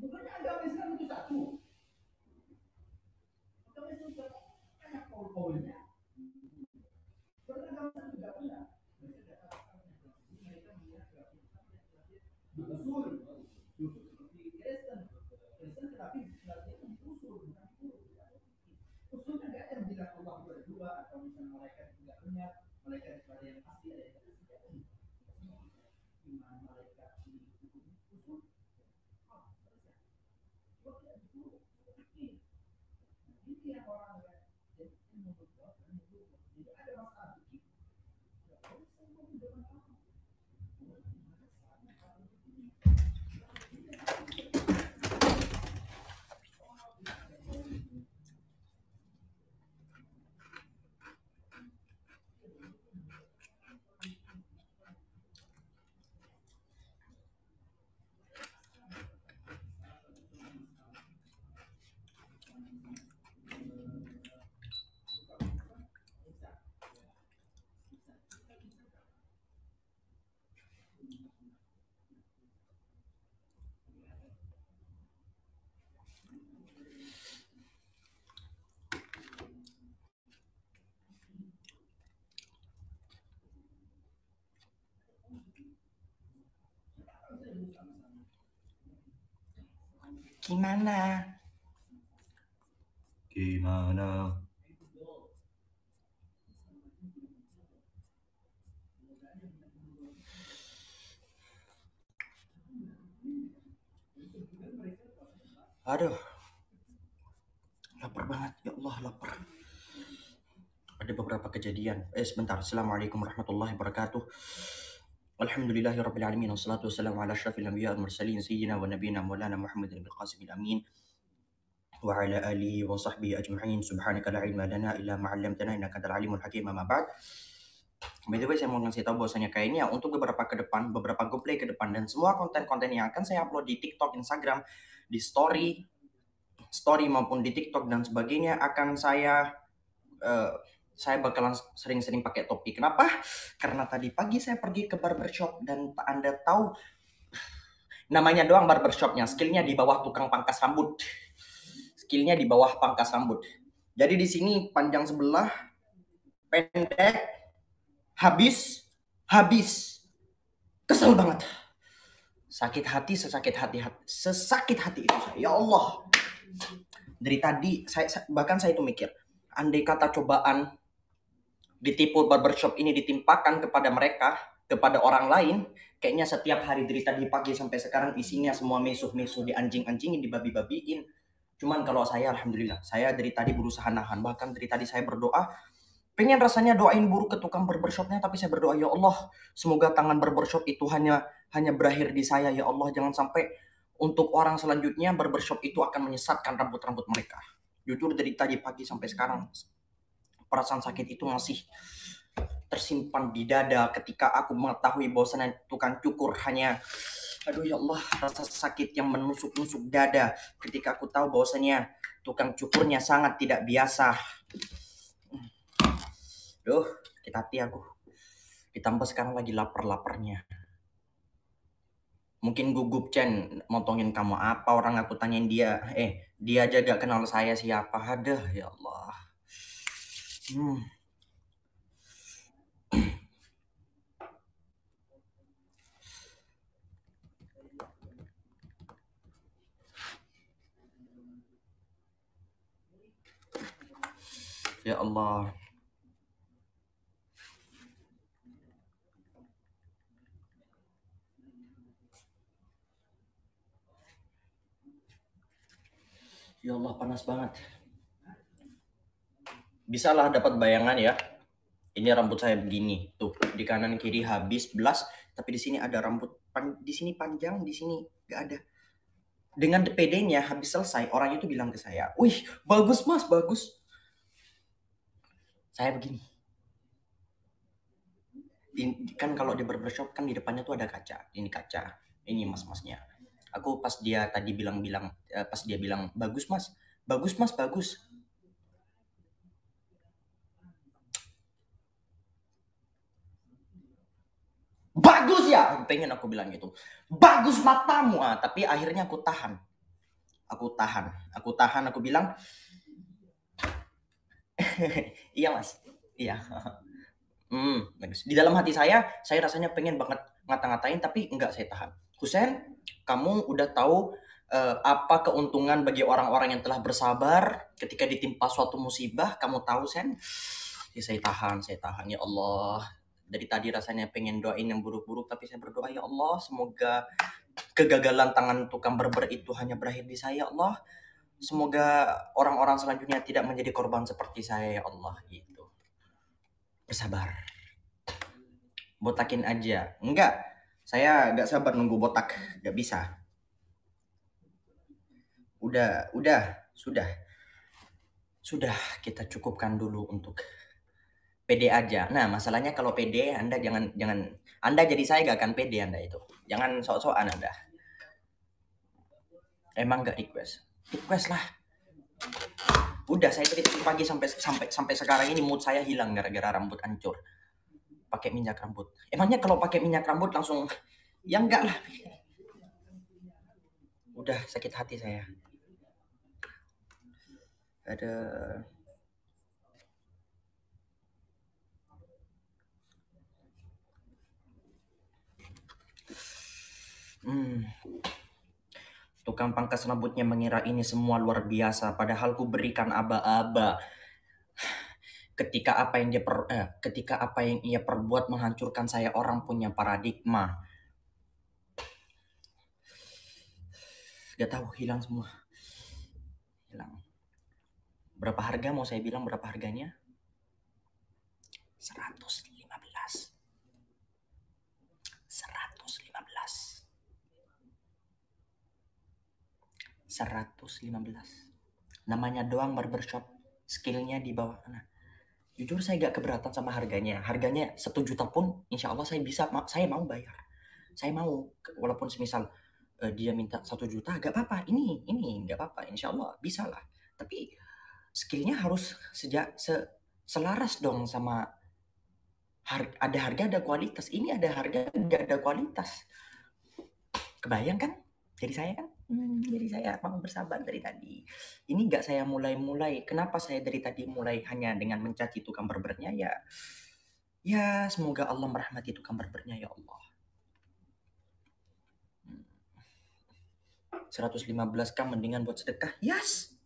Bukannya agama Islam itu satu. Agama Islam itu banyak poin-poinnya. Beragama Islam juga benar. Usul, seperti Kristen. Kristen tetapi itu usul, bukan usul. Usulnya nggak ada yang bilang Allah berdua atau misalnya malaikat tidak benar, malaikat pada yang pasti ada yang tidak. Iman malaikat ini usul. Ini yang orang jadi membuat tidak ada masalah begitu. Gimana? Aduh, lapar banget, ya Allah, lapar. Ada beberapa kejadian. Sebentar. Assalamualaikum warahmatullahi wabarakatuh. Alhamdulillahirabbil alamin wassalatu wassalamu ala asyrafil anbiya'i wal mursalin sayyidina wa nabiyina maulana Muhammadin bil qasimil amin wa ala alihi wa sahbihi ajma'in. Subhanaka la ilma lana illa ma 'allamtana innaka antal alimul hakim. Amma ba'd. By the way, saya mau ngasih tahu bahwasanya kayaknya untuk beberapa GoPlay ke depan dan semua konten-konten yang akan saya upload di TikTok, Instagram, di story maupun di TikTok dan sebagainya akan saya bakalan sering-sering pakai topi. Kenapa? Karena tadi pagi saya pergi ke barbershop dan Anda tahu namanya doang barbershopnya, skillnya di bawah tukang pangkas rambut. Skillnya di bawah pangkas rambut. Jadi di sini panjang sebelah, pendek, habis. Kesel banget. Sakit hati, sesakit hati itu saya. Ya Allah. Dari tadi bahkan saya itu mikir, andai kata cobaan ditipu barbershop ini ditimpakan kepada mereka, kepada orang lain, kayaknya setiap hari dari tadi pagi sampai sekarang isinya semua mesuh-mesuh, di anjing-anjingin, dibabi-babiin. Cuman kalau saya, alhamdulillah, saya dari tadi berusaha nahan. Bahkan dari tadi saya berdoa, pengen rasanya doain buruk ke tukang barbershopnya, tapi saya berdoa, ya Allah, semoga tangan barbershop itu hanya berakhir di saya, ya Allah, jangan sampai untuk orang selanjutnya barbershop itu akan menyesatkan rambut-rambut mereka. Jujur dari tadi pagi sampai sekarang, perasaan sakit itu masih tersimpan di dada ketika aku mengetahui bahwasannya tukang cukur hanya, aduh ya Allah, rasa sakit yang menusuk-nusuk dada ketika aku tahu bahwasannya tukang cukurnya sangat tidak biasa. Duh, sakit hati aku. Ditambah sekarang lagi lapar-laparnya. Mungkin gugup Chen motongin kamu apa, orang aku tanyain dia, dia aja gak kenal saya siapa. Aduh ya Allah. Ya Allah. Ya Allah, panas banget. Bisalah dapat bayangan ya. Ini rambut saya begini, tuh di kanan kiri habis belas, tapi di sini ada rambut di sini panjang, di sini nggak ada. Dengan PD-nya habis selesai, orang itu bilang ke saya, "Wih, bagus mas, bagus." Saya begini, kan kalau di barbershop kan di depannya tuh ada kaca, ini mas-masnya. Aku pas dia tadi pas dia bilang bagus mas, bagus mas, bagus. Bagus ya, pengen aku bilang gitu. Bagus matamu, tapi akhirnya aku tahan. Aku bilang, iya mas, iya. Bagus. Di dalam hati saya rasanya pengen banget ngata-ngatain, tapi enggak, saya tahan. Husen, kamu udah tahu apa keuntungan bagi orang-orang yang telah bersabar ketika ditimpa suatu musibah? Kamu tahu, Sen? Ya, saya tahan. Ya Allah, dari tadi rasanya pengen doain yang buruk-buruk, tapi saya berdoa, ya Allah, semoga kegagalan tangan tukang berber itu hanya berakhir di saya, ya Allah. Semoga orang-orang selanjutnya tidak menjadi korban seperti saya, ya Allah. Gitu. Bersabar. Botakin aja. Enggak, saya nggak sabar nunggu botak. Nggak bisa. Sudah kita cukupkan dulu untuk PD aja. Nah, masalahnya kalau PD, Anda jangan Anda jadi saya gak akan PD Anda itu. Jangan sok-sokan Anda. Emang nggak request? Request lah. Udah, saya dari pagi sampai sekarang ini mood saya hilang gara-gara rambut hancur. Pakai minyak rambut. Emangnya kalau pakai minyak rambut langsung, ya enggak lah. Udah sakit hati saya. Ada tukang pangkas rambutnya mengira ini semua luar biasa, padahal ku berikan aba-aba. Ketika apa yang ia perbuat menghancurkan saya, orang punya paradigma. Gak tahu, hilang semua. Hilang. Berapa harga mau saya bilang berapa harganya? 115. 115. Namanya doang barbershop, skillnya di bawah. Nah, jujur saya gak keberatan sama harganya. Harganya 1 juta pun insya Allah saya mau bayar. Saya mau, walaupun semisal dia minta 1 juta, gak apa-apa. Ini gak apa-apa, insya Allah bisa lah. Tapi skillnya harus selaras dong sama ada harga ada kualitas. Ini ada harga gak ada kualitas. Kebayang kan? Jadi saya kan? Jadi saya mau bersabar dari tadi. Ini gak saya mulai. Kenapa saya dari tadi mulai hanya dengan mencaci tukang berbernya ya? Ya, semoga Allah merahmati tukang berbernya, ya Allah. 115 kan mendingan buat sedekah. Yes.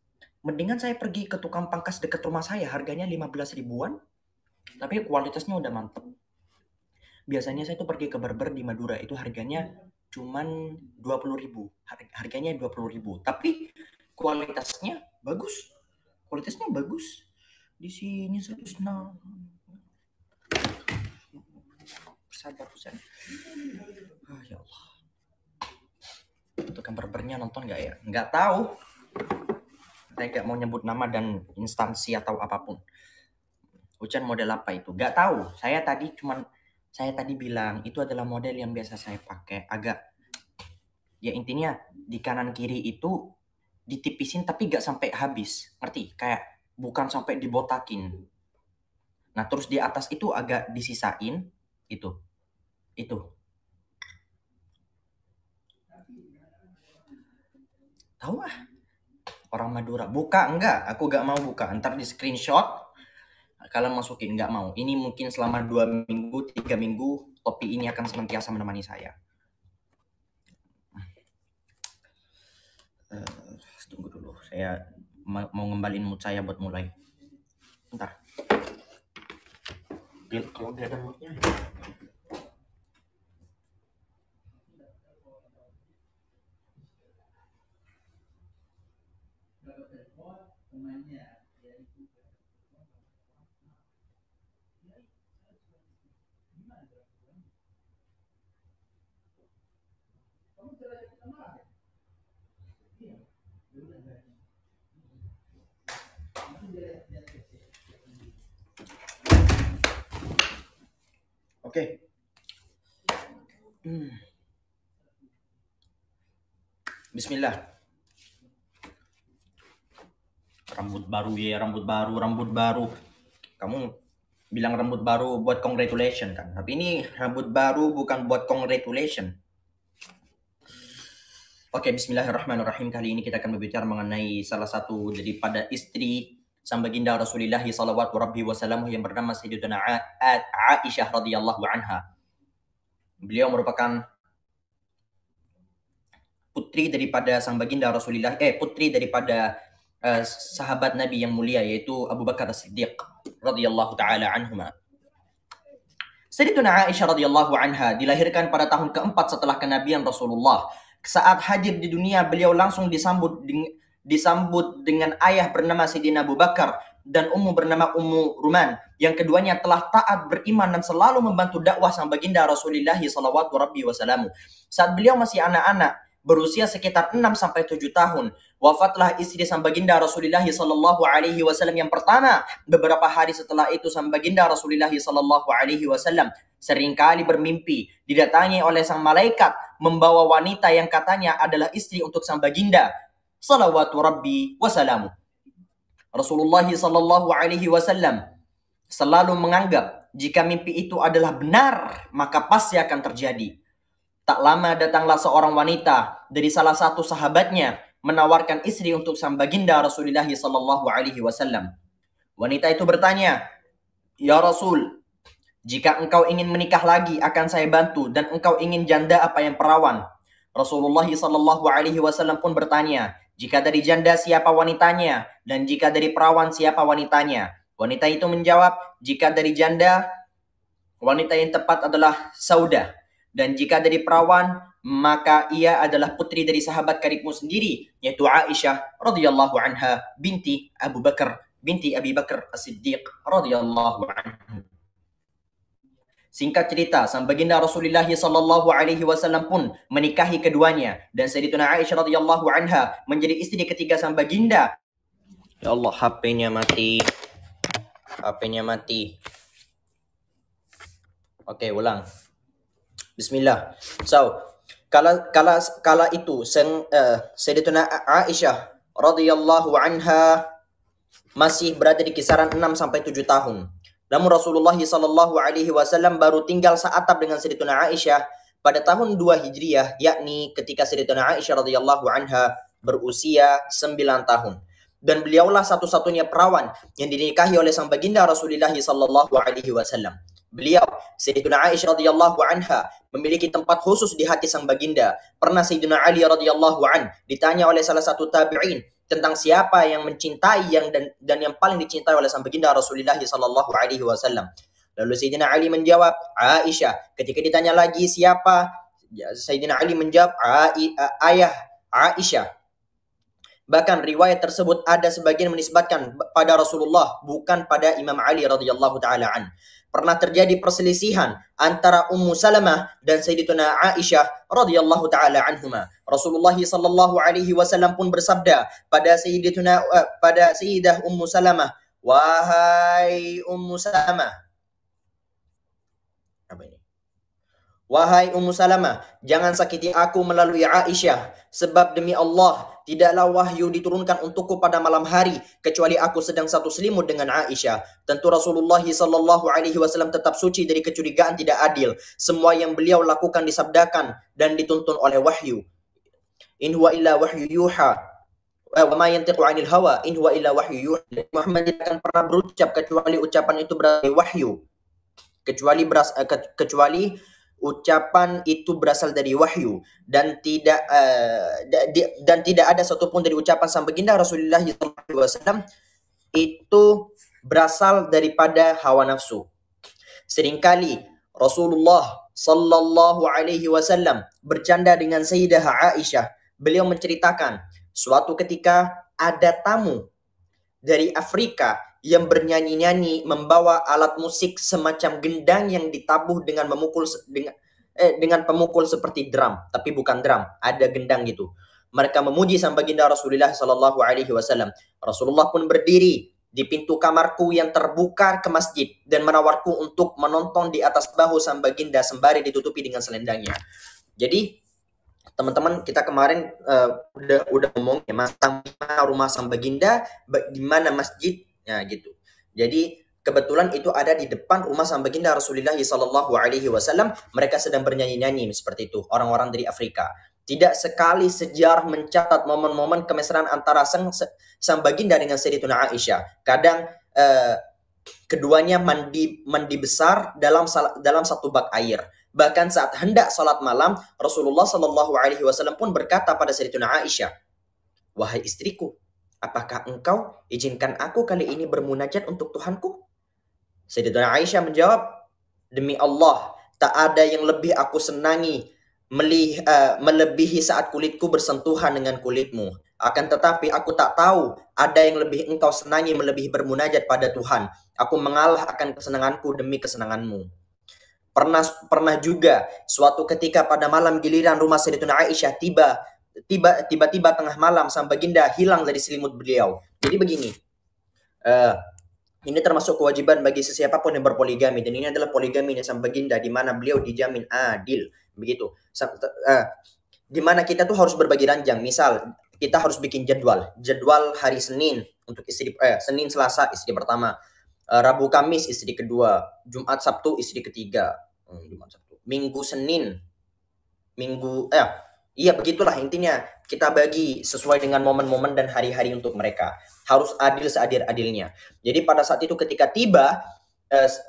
Mendingan saya pergi ke tukang pangkas dekat rumah saya, harganya 15 ribuan. Tapi kualitasnya udah mantep. Biasanya saya tuh pergi ke barber di Madura, itu harganya cuman 20 ribu. Harganya 20 ribu. Tapi kualitasnya bagus. Di sini 106. Bersabar, Husen. Ya Allah. Tukang barbernya nonton nggak ya? Nggak tahu. Saya nggak mau nyebut nama dan instansi atau apapun. Hujan model apa itu? Nggak tahu. Saya tadi bilang itu adalah model yang biasa saya pakai. Agak, ya intinya di kanan kiri itu ditipisin tapi nggak sampai habis. Ngerti? Kayak bukan sampai dibotakin. Nah, terus di atas itu agak disisain. Itu. Tahu ah. Orang Madura. Buka enggak? Aku nggak mau buka. Ntar di screenshot. Kalian masukin, nggak mau. Ini mungkin selama 2 minggu, 3 minggu, topi ini akan senantiasa menemani saya. Tunggu dulu, saya mau ngembalin mood saya buat mulai. Bentar. Kalau nggak ada moodnya. Oke. Bismillah. Rambut baru ya, rambut baru. Kamu bilang rambut baru buat congratulation kan? Tapi ini rambut baru bukan buat congratulation. Oke, bismillahirrahmanirrahim. Kali ini kita akan berbicara mengenai salah satu daripada istri sang baginda Rasulullah sallallahu rabbi wasallam yang bernama Sayyidatuna Aisyah radhiyallahu anha. Beliau merupakan putri daripada sang baginda Rasulullah, putri daripada sahabat Nabi yang mulia, yaitu Abu Bakar As-Siddiq radhiyallahu taala anhuma. Sayyidatuna Aisyah radhiyallahu anha dilahirkan pada tahun keempat setelah kenabian Rasulullah. Saat hadir di dunia, beliau langsung disambut dengan ayah bernama Sayyidina Abu Bakar dan ummu bernama Ummu Ruman, yang keduanya telah taat beriman dan selalu membantu dakwah sang baginda Rasulullah sallallahu alaihi wasallam. Saat beliau masih anak-anak, berusia sekitar 6-7 tahun, wafatlah istri sang baginda Rasulullah sallallahu alaihi wasallam yang pertama. Beberapa hari setelah itu, sang baginda Rasulullah sallallahu alaihi wasallam seringkali bermimpi didatangi oleh sang malaikat membawa wanita yang katanya adalah istri untuk sang baginda salawatu rabbi wasalamu. Rasulullah sallallahu alaihi wasallam selalu menganggap jika mimpi itu adalah benar, maka pasti akan terjadi. Tak lama datanglah seorang wanita dari salah satu sahabatnya menawarkan istri untuk sang baginda Rasulullah sallallahu alaihi wasallam. Wanita itu bertanya, "Ya Rasul, jika engkau ingin menikah lagi akan saya bantu, dan engkau ingin janda apa yang perawan?" Rasulullah sallallahu alaihi wasallam pun bertanya, "Jika dari janda siapa wanitanya, dan jika dari perawan siapa wanitanya?" Wanita itu menjawab, "Jika dari janda, wanita yang tepat adalah Saudah, dan jika dari perawan, maka ia adalah putri dari sahabat karibmu sendiri, yaitu Aisyah radhiyallahu anha binti Abu Bakar As-Siddiq radhiyallahu anhu." Singkat cerita, sang baginda Rasulullah sallallahu alaihi wasallam pun menikahi keduanya, dan Sayyidatuna Aisyah radhiyallahu anha menjadi istri ketiga sang baginda. Ya Allah, HP-nya mati. Oke, ulang. Bismillah. So, kala itu Sayyidatuna Aisyah radhiyallahu anha masih berada di kisaran 6-7 tahun. Namun Rasulullah sallallahu alaihi wasallam baru tinggal seatap dengan Sayyidatuna Aisyah pada tahun 2 Hijriah, yakni ketika Sayyidatuna Aisyah radhiyallahu anha berusia 9 tahun. Dan beliaulah satu-satunya perawan yang dinikahi oleh sang baginda Rasulullah sallallahu alaihi wasallam. Beliau, Sayyidatuna Aisyah radhiyallahu anha, memiliki tempat khusus di hati sang baginda. Pernah Sayyidina Ali radhiyallahu an ditanya oleh salah satu tabi'in tentang siapa yang mencintai dan yang paling dicintai oleh sang baginda Rasulullah sallallahu alaihi wasallam. Lalu Sayyidina Ali menjawab, Aisyah. Ketika ditanya lagi siapa, Sayyidina Ali menjawab, ayah Aisyah. Bahkan riwayat tersebut ada sebagian menisbatkan pada Rasulullah, bukan pada Imam Ali radhiyallahu taala an. Pernah terjadi perselisihan antara Ummu Salamah dan Sayyidatuna Aisyah radhiyallahu taala anhuma. Rasulullah sallallahu alaihi wasallam pun bersabda pada Sayyidah Ummu Salamah, "Wahai Ummu Salamah." Apa ini? "Wahai Ummu Salamah, jangan sakiti aku melalui Aisyah, sebab demi Allah, tidaklah wahyu diturunkan untukku pada malam hari kecuali aku sedang satu selimut dengan Aisyah. Tentu Rasulullah sallallahu alaihi wasallam tetap suci dari kecurigaan tidak adil. Semua yang beliau lakukan disabdakan dan dituntun oleh wahyu. In huwa illa wahyu yuha. Wa ma yantiqu 'anil hawa in huwa illa wahyu yuha." Muhammad tidak akan pernah berucap kecuali ucapan itu berasal dari wahyu. Kecuali ucapan itu berasal dari wahyu, dan tidak ada satupun dari ucapan sang baginda Rasulullah SAW itu berasal daripada hawa nafsu. Seringkali Rasulullah sallallahu alaihi wasallam bercanda dengan Sayyidah Aisyah. Beliau menceritakan suatu ketika ada tamu dari Afrika yang bernyanyi-nyanyi membawa alat musik semacam gendang yang ditabuh dengan pemukul seperti drum, tapi bukan drum, ada gendang gitu. Mereka memuji sang baginda Rasulullah sallallahu alaihi wasallam. Rasulullah pun berdiri di pintu kamarku yang terbuka ke masjid dan menawarku untuk menonton di atas bahu sang baginda sembari ditutupi dengan selendangnya. Jadi teman-teman, kita kemarin udah ngomong ya tentang rumah sang baginda, di mana masjidnya gitu. Jadi kebetulan itu ada di depan rumah sang baginda Rasulullah Sallallahu Alaihi Wasallam. Mereka sedang bernyanyi-nyanyi seperti itu, orang-orang dari Afrika. Tidak sekali sejarah mencatat momen-momen kemesraan antara sang baginda dengan Sayyidatuna Aisyah. Kadang keduanya mandi besar dalam satu bak air. Bahkan saat hendak salat malam, Rasulullah Shallallahu Alaihi Wasallam pun berkata pada Sayyidatuna Aisyah, "Wahai istriku, apakah engkau izinkan aku kali ini bermunajat untuk Tuhanku?" Sayyidatuna Aisyah menjawab, "Demi Allah, tak ada yang lebih aku senangi melebihi saat kulitku bersentuhan dengan kulitmu. Akan tetapi aku tak tahu ada yang lebih engkau senangi melebihi bermunajat pada Tuhan. Aku mengalah akan kesenanganku demi kesenanganmu." Pernah juga suatu ketika pada malam giliran rumah Sayyidatuna Aisyah tiba-tiba tengah malam sang baginda hilang dari selimut beliau. Jadi begini, ini termasuk kewajiban bagi sesiapapun yang berpoligami, dan ini adalah poligami sang baginda di mana beliau dijamin adil, begitu. Di mana kita tuh harus berbagi ranjang. Misal kita harus bikin jadwal hari Senin untuk istri, Senin Selasa istri pertama, Rabu Kamis istri kedua, Jumat Sabtu istri ketiga, Minggu Senin, iya begitulah intinya. Kita bagi sesuai dengan momen-momen dan hari-hari untuk mereka. Harus adil seadil-adilnya. Jadi pada saat itu ketika tiba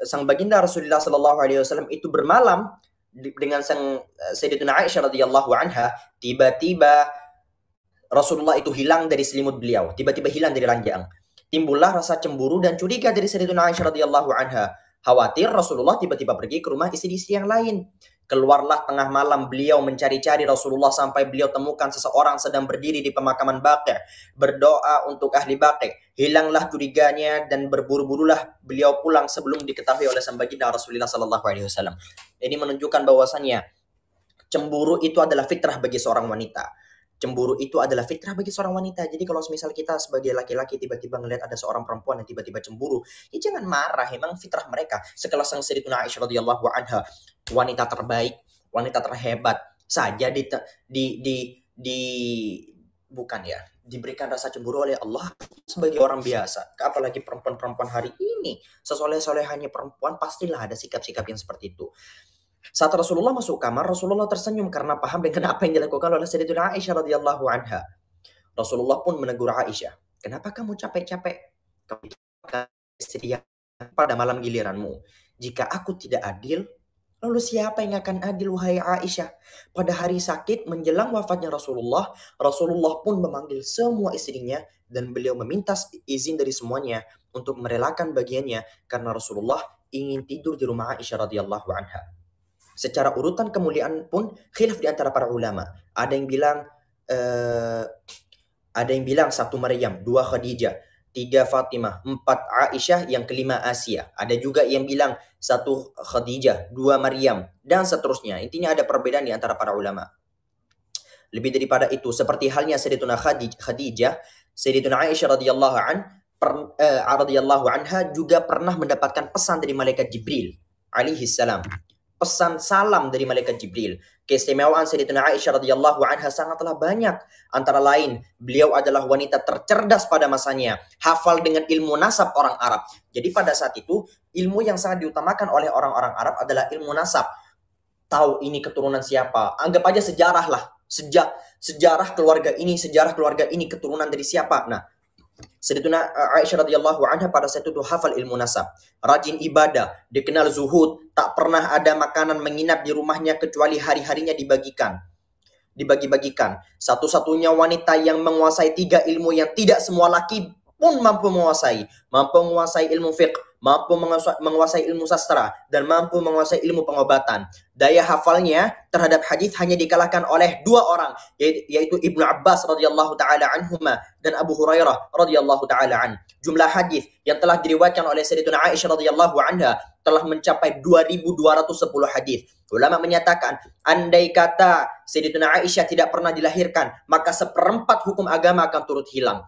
sang baginda Rasulullah Sallallahu Alaihi Wasallam itu bermalam dengan sang Sayyidatuna Aisyah radhiyallahu anha, tiba-tiba Rasulullah itu hilang dari selimut beliau, tiba-tiba hilang dari ranjang. Timbullah rasa cemburu dan curiga dari Sayyidatuna Aisyah radhiyallahu anha. Khawatir Rasulullah tiba-tiba pergi ke rumah istri-istri yang lain. Keluarlah tengah malam beliau mencari-cari Rasulullah sampai beliau temukan seseorang sedang berdiri di pemakaman Baqi', berdoa untuk ahli Baqi'. Hilanglah curiganya dan berburu-burulah beliau pulang sebelum diketahui oleh sang baginda Rasulullah sallallahu alaihi wasallam. Ini menunjukkan bahwasannya cemburu itu adalah fitrah bagi seorang wanita. Cemburu itu adalah fitrah bagi seorang wanita. Jadi kalau misal kita sebagai laki-laki tiba-tiba ngelihat ada seorang perempuan yang tiba-tiba cemburu, ya jangan marah, emang fitrah mereka. Sekelas sang Sayyidatuna Aisyah radhiyallahu anha, wanita terbaik, wanita terhebat saja diberikan rasa cemburu oleh Allah sebagai orang biasa. Apalagi perempuan-perempuan hari ini, sesoleh-solehannya perempuan pastilah ada sikap-sikap yang seperti itu. Saat Rasulullah masuk kamar, Rasulullah tersenyum karena paham dengan apa yang dilakukan oleh Sayyidatuna Aisyah radhiyallahu anha. Rasulullah pun menegur Aisyah, "Kenapa kamu capek-capek? Kamu istri pada malam giliranmu. Jika aku tidak adil, lalu siapa yang akan adil, wahai Aisyah?" Pada hari sakit menjelang wafatnya Rasulullah, Rasulullah pun memanggil semua istrinya dan beliau meminta izin dari semuanya untuk merelakan bagiannya karena Rasulullah ingin tidur di rumah Aisyah radhiyallahu anha. Secara urutan kemuliaan pun khilaf di antara para ulama. Ada yang bilang 1 Maryam, 2 Khadijah, 3 Fatimah, 4 Aisyah, yang kelima Asia. Ada juga yang bilang 1 Khadijah, 2 Maryam, dan seterusnya. Intinya ada perbedaan di antara para ulama. Lebih daripada itu, seperti halnya Sayyidatuna Khadijah, Sayyidatuna Aisyah radhiyallahu anha juga pernah mendapatkan pesan dari malaikat Jibril alaihi salam. Pesan salam dari malaikat Jibril. Keistimewaan Sayyidatuna Aisyah radhiyallahu anha sangatlah banyak. Antara lain, beliau adalah wanita tercerdas pada masanya, hafal dengan ilmu nasab orang Arab. Jadi pada saat itu, ilmu yang sangat diutamakan oleh orang-orang Arab adalah ilmu nasab. Tahu ini keturunan siapa. Anggap aja sejarah lah. Sejarah keluarga ini keturunan dari siapa. Nah, Sayyidatuna Aisyah radhiyallahu anha pada saat itu hafal ilmu nasab, rajin ibadah, dikenal zuhud, tak pernah ada makanan menginap di rumahnya kecuali hari-harinya dibagi-bagikan. Satu-satunya wanita yang menguasai 3 ilmu yang tidak semua laki pun mampu menguasai ilmu fiqh, mampu menguasai ilmu sastra, dan mampu menguasai ilmu pengobatan. Daya hafalnya terhadap hadis hanya dikalahkan oleh 2 orang, yaitu Ibnu Abbas radhiyallahu taala anhuma dan Abu Hurairah radhiyallahu taala an. Jumlah hadis yang telah diriwayatkan oleh Sayyidatuna Aisyah radhiyallahu anha telah mencapai 2210 hadis. Ulama menyatakan, andai kata Sayyidatuna Aisyah tidak pernah dilahirkan, maka 1/4 hukum agama akan turut hilang.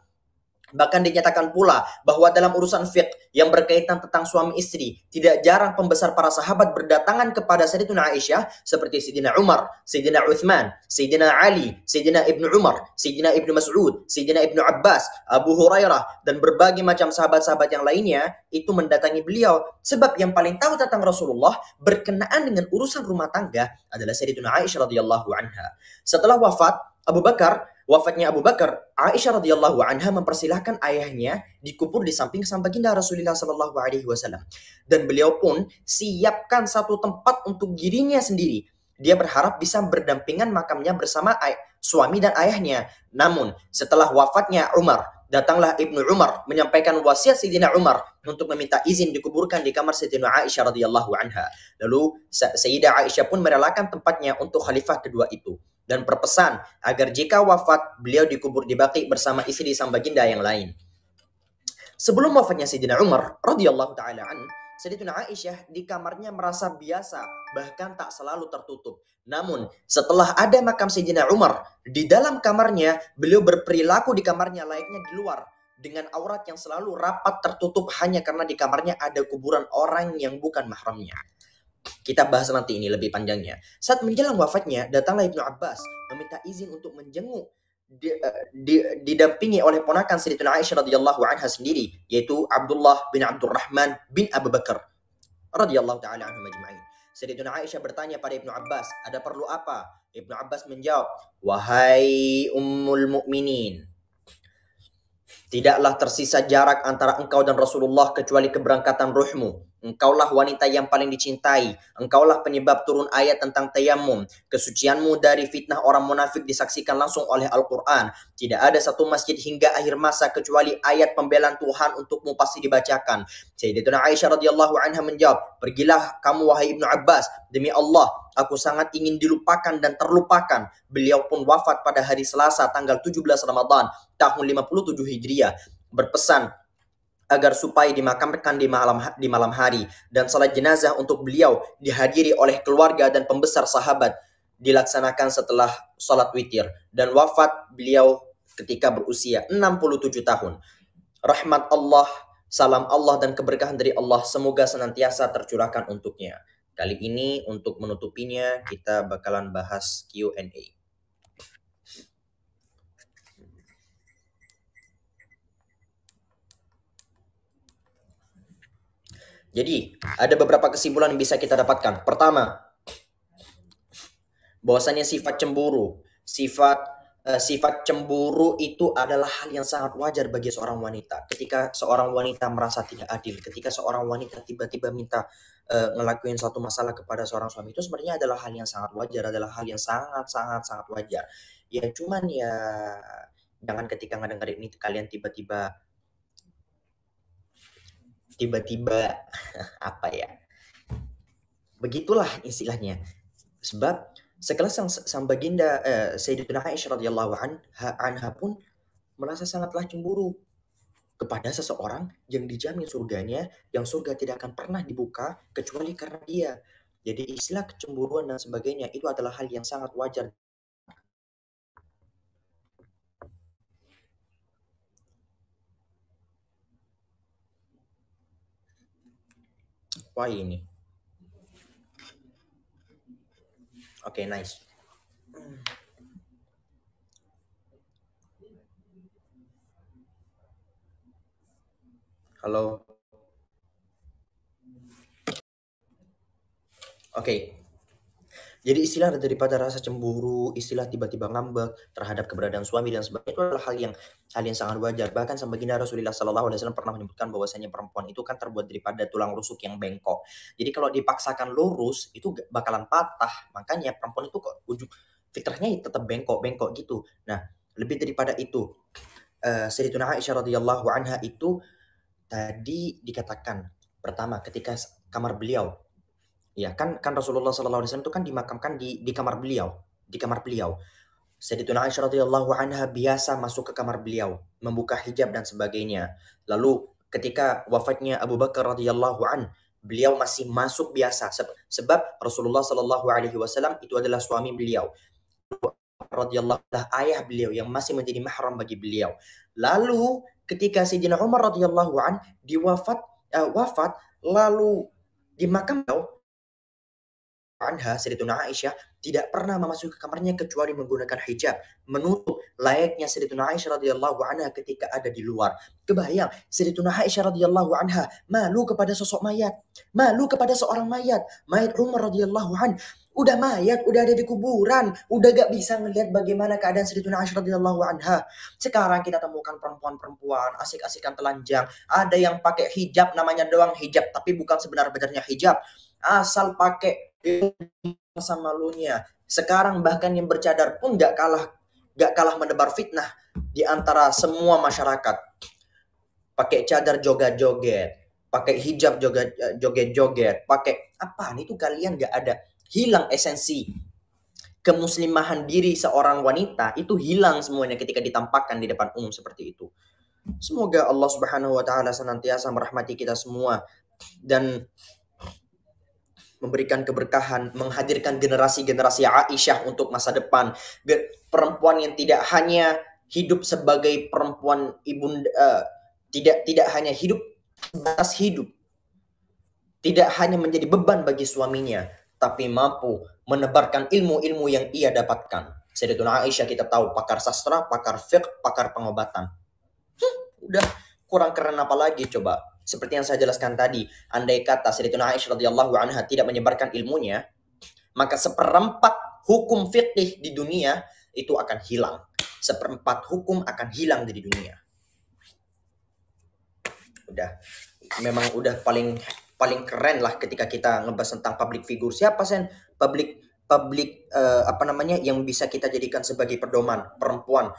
Bahkan dinyatakan pula bahwa dalam urusan fiqh yang berkaitan tentang suami istri, tidak jarang pembesar para sahabat berdatangan kepada Sayyidatuna Aisyah seperti Sayyidina Umar, Sayyidina Uthman, Sayyidina Ali, Sayyidina Ibnu Umar, Sayyidina Ibnu Mas'ud, Sayyidina Ibnu Abbas, Abu Hurairah, dan berbagai macam sahabat-sahabat yang lainnya itu mendatangi beliau. Sebab yang paling tahu tentang Rasulullah berkenaan dengan urusan rumah tangga adalah Sayyidatuna Aisyah radhiyallahu anha. Setelah wafatnya Abu Bakar, Aisyah radhiyallahu anha mempersilahkan ayahnya dikubur di samping sang baginda Rasulullah sallallahu alaihi wasallam, dan beliau pun siapkan satu tempat untuk dirinya sendiri. Dia berharap bisa berdampingan makamnya bersama suami dan ayahnya. Namun setelah wafatnya Umar, datanglah Ibnu Umar menyampaikan wasiat Sayyidina Umar untuk meminta izin dikuburkan di kamar Sayyidina Aisyah radhiyallahu anha. Lalu Sayyidah Aisyah pun merelakan tempatnya untuk khalifah kedua itu dan berpesan agar jika wafat beliau dikubur di Baqi bersama istri sang baginda yang lain. Sebelum wafatnya Sayyidina Umar radhiyallahu taala an, Sayyidatuna Aisyah di kamarnya merasa biasa, bahkan tak selalu tertutup. Namun setelah ada makam Sayyidina Umar, di dalam kamarnya beliau berperilaku di kamarnya layaknya di luar, dengan aurat yang selalu rapat tertutup hanya karena di kamarnya ada kuburan orang yang bukan mahramnya. Kita bahas nanti ini lebih panjangnya. Saat menjelang wafatnya, datanglah Ibnu Abbas meminta izin untuk menjenguk, didampingi oleh ponakan Sayyidatuna Aisyah radhiyallahu anha sendiri, yaitu Abdullah bin Abdurrahman bin Abu Bakar radhiyallahu taala anhum ajma'in. Sayyidatuna Aisyah bertanya pada Ibnu Abbas, ada perlu apa? Ibnu Abbas menjawab, wahai ummul mukminin, tidaklah tersisa jarak antara engkau dan Rasulullah kecuali keberangkatan ruhmu. Engkaulah wanita yang paling dicintai. Engkaulah penyebab turun ayat tentang tayammum. Kesucianmu dari fitnah orang munafik disaksikan langsung oleh Al-Quran. Tidak ada satu masjid hingga akhir masa kecuali ayat pembelaan Tuhan untukmu pasti dibacakan. Sayyidatuna Aisyah radhiyallahu anha menjawab, pergilah kamu wahai Ibnu Abbas. Demi Allah, aku sangat ingin dilupakan dan terlupakan. Beliau pun wafat pada hari Selasa tanggal 17 Ramadan tahun 57 Hijriah. Berpesan agar supaya dimakamkan di malam hari, dan salat jenazah untuk beliau dihadiri oleh keluarga dan pembesar sahabat dilaksanakan setelah salat witir, dan wafat beliau ketika berusia 67 tahun. Rahmat Allah, salam Allah dan keberkahan dari Allah semoga senantiasa tercurahkan untuknya. Kali ini untuk menutupinya kita bakalan bahas Q&A. Jadi, ada beberapa kesimpulan yang bisa kita dapatkan. Pertama, bahwasannya sifat cemburu itu adalah hal yang sangat wajar bagi seorang wanita. Ketika seorang wanita merasa tidak adil, ketika seorang wanita tiba-tiba minta ngelakuin suatu masalah kepada seorang suami, itu sebenarnya adalah hal yang sangat wajar, adalah hal yang sangat wajar. Ya cuman ya jangan ketika ngedengerin ini kalian tiba-tiba apa ya, begitulah istilahnya. Sebab sekelas sang baginda Sayyidatuna Aisyah radhiyallahu anha pun merasa sangatlah cemburu kepada seseorang yang dijamin surganya, yang surga tidak akan pernah dibuka kecuali karena dia. Jadi istilah kecemburuan dan sebagainya itu adalah hal yang sangat wajar. Wah ini. Oke, nice. Halo. Oke. Jadi istilah daripada rasa cemburu, istilah tiba-tiba ngambek terhadap keberadaan suami dan sebagainya itu adalah hal yang sangat wajar. Bahkan sang baginda Rasulullah sallallahu alaihi wasallam pernah menyebutkan bahwasanya perempuan itu kan terbuat daripada tulang rusuk yang bengkok. Jadi kalau dipaksakan lurus itu bakalan patah. Makanya perempuan itu kok ujung fitrahnya tetap bengkok gitu. Nah, lebih daripada itu, Sayyidatuna Aisyah radhiyallahu anha itu tadi dikatakan pertama ketika kamar beliau, ya kan Rasulullah sallallahu alaihi wasallam itu kan dimakamkan di kamar beliau. Sayyidatuna Aisyah radhiyallahu anha biasa masuk ke kamar beliau, membuka hijab dan sebagainya. Lalu ketika wafatnya Abu Bakar radhiyallahu an, beliau masih masuk biasa sebab Rasulullah sallallahu alaihi wasallam itu adalah suami beliau. Radhiyallahu anhu ayah beliau yang masih menjadi mahram bagi beliau. Lalu ketika Sayyidina Umar radhiyallahu an wafat lalu di makam anha, Sayyidatuna Aisyah tidak pernah memasuki kamarnya kecuali menggunakan hijab, menutup layaknya Sayyidatuna Aisyah radhiyallahu anha ketika ada di luar. Kebayang, Sayyidatuna Aisyah radhiyallahu anha malu kepada sosok mayat, malu kepada seorang mayat Umar radhiyallahu an. Udah mayat, udah ada di kuburan, udah gak bisa ngelihat bagaimana keadaan Sayyidatuna Aisyah radhiyallahu anha. Sekarang kita temukan perempuan-perempuan asik-asikan telanjang, ada yang pakai hijab namanya doang hijab, tapi bukan sebenar-benarnya hijab, asal pakai rasa malunya. Sekarang bahkan yang bercadar pun gak kalah menebar fitnah di antara semua masyarakat. Pakai cadar joget-joget, pakai hijab joget-joget, pakai apa? Itu kalian gak ada, hilang esensi kemuslimahan diri seorang wanita, itu hilang semuanya ketika ditampakkan di depan umum seperti itu. Semoga Allah Subhanahu wa taala senantiasa merahmati kita semua dan memberikan keberkahan, menghadirkan generasi-generasi Aisyah untuk masa depan. Perempuan yang tidak hanya hidup sebagai perempuan ibunda, tidak hanya hidup batas hidup, tidak hanya menjadi beban bagi suaminya, tapi mampu menebarkan ilmu-ilmu yang ia dapatkan. Sayyidatuna Aisyah kita tahu pakar sastra, pakar fiqh, pakar pengobatan. Udah kurang keren apa lagi coba? Seperti yang saya jelaskan tadi, andai kata Sayyidatuna Aisyah radhiyallahu anha tidak menyebarkan ilmunya, maka seperempat hukum fikih di dunia itu akan hilang. Seperempat hukum akan hilang dari dunia. Memang udah paling keren lah ketika kita ngebahas tentang public figure. Siapa sih public yang bisa kita jadikan sebagai pedoman, perempuan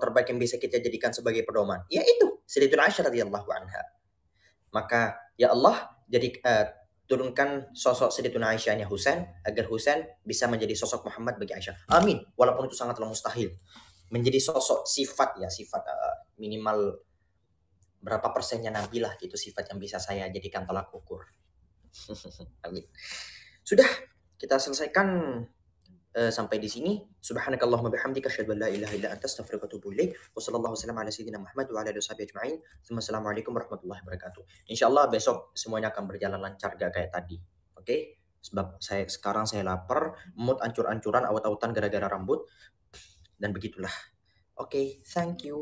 terbaik yang bisa kita jadikan sebagai pedoman, yaitu Sayyidatuna Aisyah radhiyallahu anha. Maka ya Allah, turunkan sosok Sayyidatuna Aisyahnya Husain, agar Husain bisa menjadi sosok Muhammad bagi Aisyah. Amin. Walaupun itu sangatlah mustahil menjadi sosok sifat minimal berapa persennya Nabilah, gitu sifat yang bisa saya jadikan tolak ukur. Amin. Sudah, kita selesaikan sampai di sini. Subhanakallahumma bihamdika asyhadu an la ilaha illa anta astaghfiruka wa atubu ilaik. Wassallallahu wasallam ala sayyidina Muhammad wa ala alihi washabihi ajma'in. Assalamualaikum warahmatullahi wabarakatuh. Insyaallah besok semuanya akan berjalan lancar gak kayak tadi. Oke? Sebab sekarang saya lapar, mood ancur-ancuran, awat-awatan gara-gara rambut, dan begitulah. Oke, thank you.